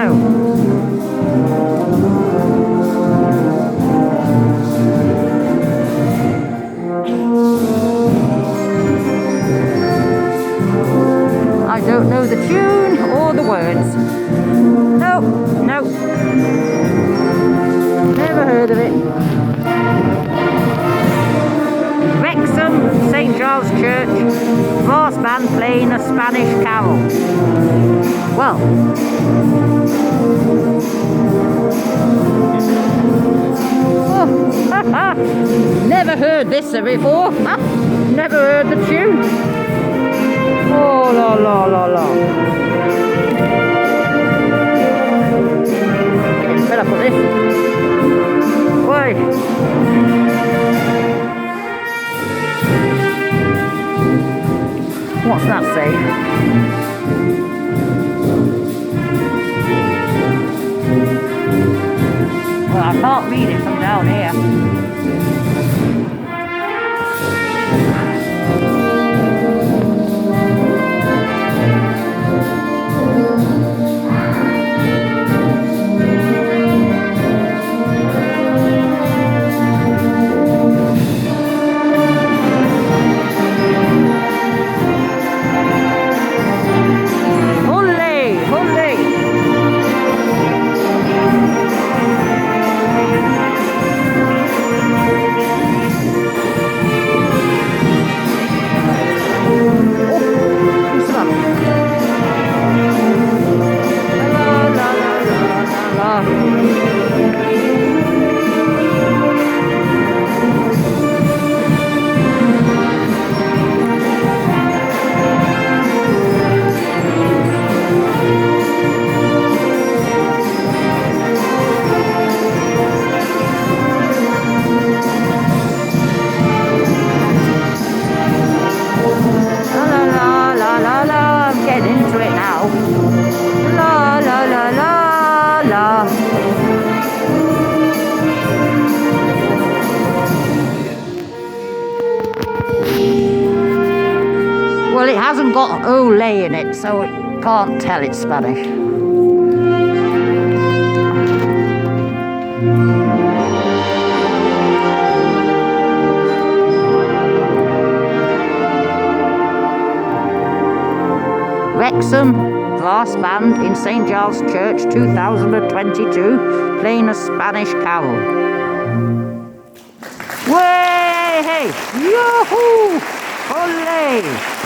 I don't know the tune or the words. No, no. Never heard of it. Wrexham, St Giles Church, brass band playing a Spanish carol. Well, oh, never heard this before. Never heard the tune. Oh la la la la. Getting fed up with this. Oi. What's that say? Well, I can't read it from down here. Well, it hasn't got ole in it, so it can't tell it's Spanish. Wrexham brass band in St Giles Church 2022 playing a Spanish carol. Way! Yoo-hoo! Ole!